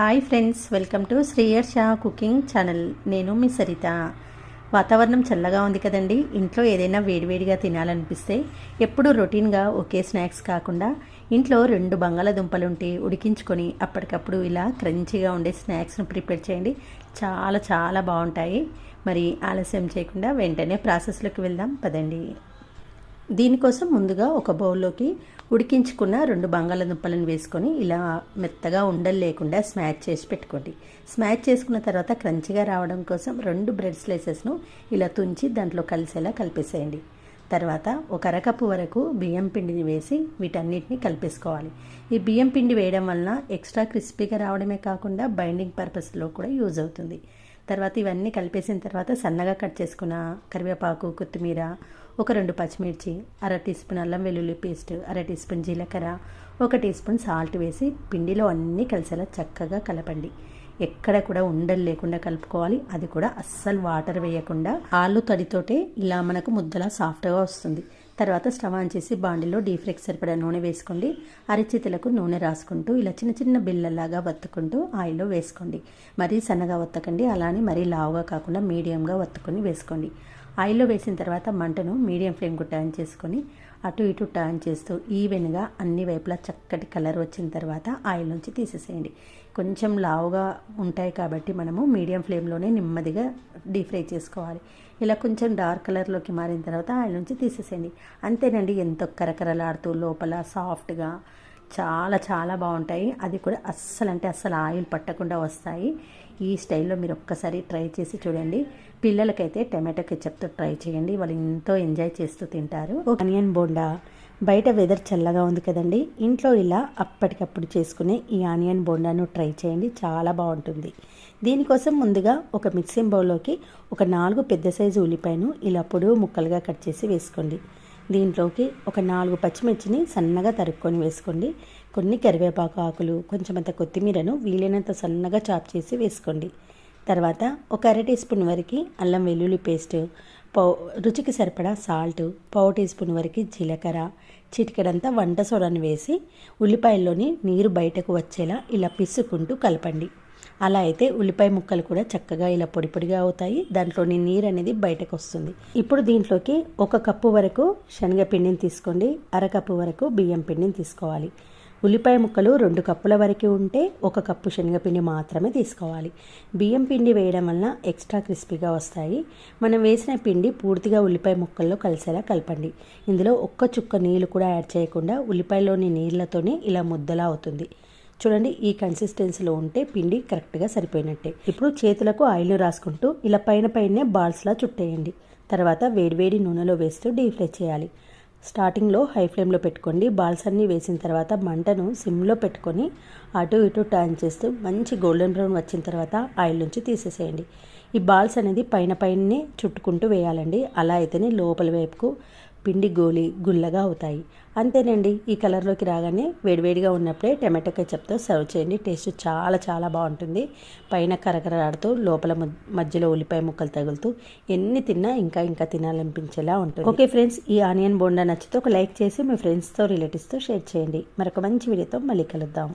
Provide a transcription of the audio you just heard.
Hi friends, welcome to Srihari Shah cooking channel. నేను మీ సరిత. వాతావరణం చల్లగా ఉంది కదండి. ఇంట్లో ఏదైనా వేడివేడిగా తినాలనిపిస్తే ఎప్పుడు రొటీన్గా ఒకే స్నాక్స్ కాకుండా ఇంట్లో 2 బంగాళాదుంపలు ఉంటే ఉడికించుకొని అప్పటికప్పుడు ఇలా క్రంచీగా ఉండే స్నాక్స్ను ప్రిపేర్ చేయండి. చాలా చాలా బాగుంటాయి. మరి ఆలస్యం చేయకుండా వెంటనే ప్రాసెస్లోకి వెళ్దాం పదండి. దీనికోసం ముందుగా ఒక బౌల్లోకి ఉడికించుకున్న 2 బంగాళాదుంపలను వేసుకొని ఇలా మెత్తగా ఉండలు లేకుండా స్మాష్ చేసి పెట్టుకోండి. స్మాష్ చేసుకున్న తర్వాత క్రంచిగా రావడం కోసం 2 బ్రెడ్ స్లైసెస్ను ఇలా తుంచి దాంట్లో కలిసేలా కలిపేసేయండి. తర్వాత ఒక అరకప్పు వరకు బియ్యం పిండిని వేసి వీటన్నిటిని కలిపేసుకోవాలి. ఈ బియ్యం పిండి వేయడం వలన ఎక్స్ట్రా క్రిస్పీగా రావడమే కాకుండా బైండింగ్ పర్పస్లో కూడా యూజ్ అవుతుంది. తర్వాత ఇవన్నీ కలిపేసిన తర్వాత సన్నగా కట్ చేసుకున్న కరివేపాకు, కొత్తిమీర, ఒక 2 పచ్చిమిర్చి, అర టీ స్పూన్ అల్లం వెల్లుల్లి పేస్ట్, అర టీ స్పూన్ జీలకర్ర, 1 టీ స్పూన్ సాల్ట్ వేసి పిండిలో అన్నీ కలిసేలా చక్కగా కలపండి. ఎక్కడ కూడా ఉండలు లేకుండా కలుపుకోవాలి. అది కూడా అస్సలు వాటర్ వేయకుండా ఆలు తడితోటే ఇలా మనకు ముద్దలా సాఫ్ట్గా వస్తుంది. తర్వాత స్టవ్ ఆన్ చేసి బాండిలో డీప్ ఫ్రైకి సరిపడా నూనె వేసుకోండి. అరచేతులకు నూనె రాసుకుంటూ ఇలా చిన్న చిన్న బిళ్ళలాగా వత్తుకుంటూ ఆయిల్లో వేసుకోండి. మరీ సన్నగా వత్తకండి, అలానే మరీ లావుగా కాకుండా మీడియంగా వత్తుకొని వేసుకోండి. ఆయిల్లో వేసిన తర్వాత మంటను మీడియం ఫ్లేమ్కు టర్న్ చేసుకొని అటు ఇటు టర్న్ చేస్తూ ఈవెన్గా అన్ని వైపులా చక్కటి కలర్ వచ్చిన తర్వాత ఆయిల్ నుంచి తీసేసేయండి. కొంచెం లావుగా ఉంటాయి కాబట్టి మనము మీడియం ఫ్లేమ్లోనే నెమ్మదిగా డీప్ ఫ్రై చేసుకోవాలి. ఇలా కొంచెం డార్క్ కలర్లోకి మారిన తర్వాత ఆయిల్ నుంచి తీసేసేయండి. అంతేనండి, ఎంతో కరకరలాడుతూ లోపల సాఫ్ట్గా చాలా చాలా బాగుంటాయి. అది కూడా అస్సలు ఆయిల్ పట్టకుండా వస్తాయి. ఈ స్టైల్లో మీరు ఒక్కసారి ట్రై చేసి చూడండి. పిల్లలకైతే టమాటో కెచప్తో ట్రై చేయండి, వాళ్ళు ఎంతో ఎంజాయ్ చేస్తూ తింటారు. ఆనియన్ బోండా. బయట వెదర్ చల్లగా ఉంది కదండి, ఇంట్లో ఇలా అప్పటికప్పుడు చేసుకునే ఈ ఆనియన్ బోండాను ట్రై చేయండి, చాలా బాగుంటుంది. దీనికోసం ముందుగా ఒక మిక్సింగ్ బౌల్లోకి ఒక 4 పెద్ద సైజు ఉల్లిపాయను ఇలా పొడవు ముక్కలుగా కట్ చేసి వేసుకోండి. దీంట్లోకి ఒక 4 పచ్చిమిర్చిని సన్నగా తరుక్కొని వేసుకోండి. కొన్ని కరివేపాకు ఆకులు, కొంచెమంత కొత్తిమీరను వీలైనంత సన్నగా చాప్ చేసి వేసుకోండి. తర్వాత ఒక అర టీ స్పూన్ వరకు అల్లం వెల్లుల్లి పేస్ట్, రుచికి సరిపడా సాల్ట్, 1/4 టీ స్పూన్ వరకు జీలకర్ర, చిటికెడంతా వంట సోడాను వేసి ఉల్లిపాయల్లోని నీరు బయటకు వచ్చేలా ఇలా పిసుకుంటూ కలపండి. అలా అయితే ఉల్లిపాయ ముక్కలు కూడా చక్కగా ఇలా పొడి పొడిగా అవుతాయి, దాంట్లోని నీరు అనేది బయటకు వస్తుంది. ఇప్పుడు దీంట్లోకి 1 కప్పు వరకు శనగపిండిని తీసుకోండి, అరకప్పు వరకు బియ్యం పిండిని తీసుకోవాలి. ఉల్లిపాయ ముక్కలు 2 కప్పుల వరకు ఉంటే 1 కప్పు శనగపిండి మాత్రమే తీసుకోవాలి. బియ్యం పిండి వేయడం వలన ఎక్స్ట్రా క్రిస్పీగా వస్తాయి. మనం వేసిన పిండి పూర్తిగా ఉల్లిపాయ ముక్కల్లో కలిసేలా కలపండి. ఇందులో ఒక్క చుక్క నీళ్ళు కూడా యాడ్ చేయకుండా ఉల్లిపాయలోని నీళ్ళతోనే ఇలా ముద్దలా అవుతుంది. చూడండి, ఈ కన్సిస్టెన్సీలో ఉంటే పిండి కరెక్ట్గా సరిపోయినట్టే. ఇప్పుడు చేతులకు ఆయిల్ రాసుకుంటూ ఇలా పైనే బాల్స్లా చుట్టేయండి. తర్వాత వేడివేడి నూనెలో వేస్తూ డీప్ ఫ్రై చేయాలి. స్టార్టింగ్లో హై ఫ్లేమ్లో పెట్టుకోండి. బాల్స్ అన్నీ వేసిన తర్వాత మంటను సిమ్లో పెట్టుకొని అటు ఇటు టర్న్ చేస్తూ మంచి గోల్డెన్ బ్రౌన్ వచ్చిన తర్వాత ఆయిల్ నుంచి తీసేసేయండి. ఈ బాల్స్ అనేది పైనే చుట్టుకుంటూ వేయాలండి, అలా అయితేనే లోపల వైపుకు పిండి గుల్లగా అవుతాయి. అంతేనండి, ఈ కలర్లోకి రాగానే వేడివేడిగా ఉన్నప్పుడే టమాటో కెచప్తో సర్వ్ చేయండి. టేస్ట్ చాలా చాలా బాగుంటుంది. పైన కరకరలాడుతూ లోపల మధ్యలో ఉల్లిపాయ ముక్కలు తగులుతూ ఎన్ని తిన్నా ఇంకా తినాలనిపించేలా ఉంటుంది. ఓకే ఫ్రెండ్స్, ఈ ఆనియన్ బోండా నచ్చితే ఒక లైక్ చేసి మీ ఫ్రెండ్స్తో రిలేటివ్స్తో షేర్ చేయండి. మరొక మంచి వీడియోతో మళ్ళీ కలుద్దాం.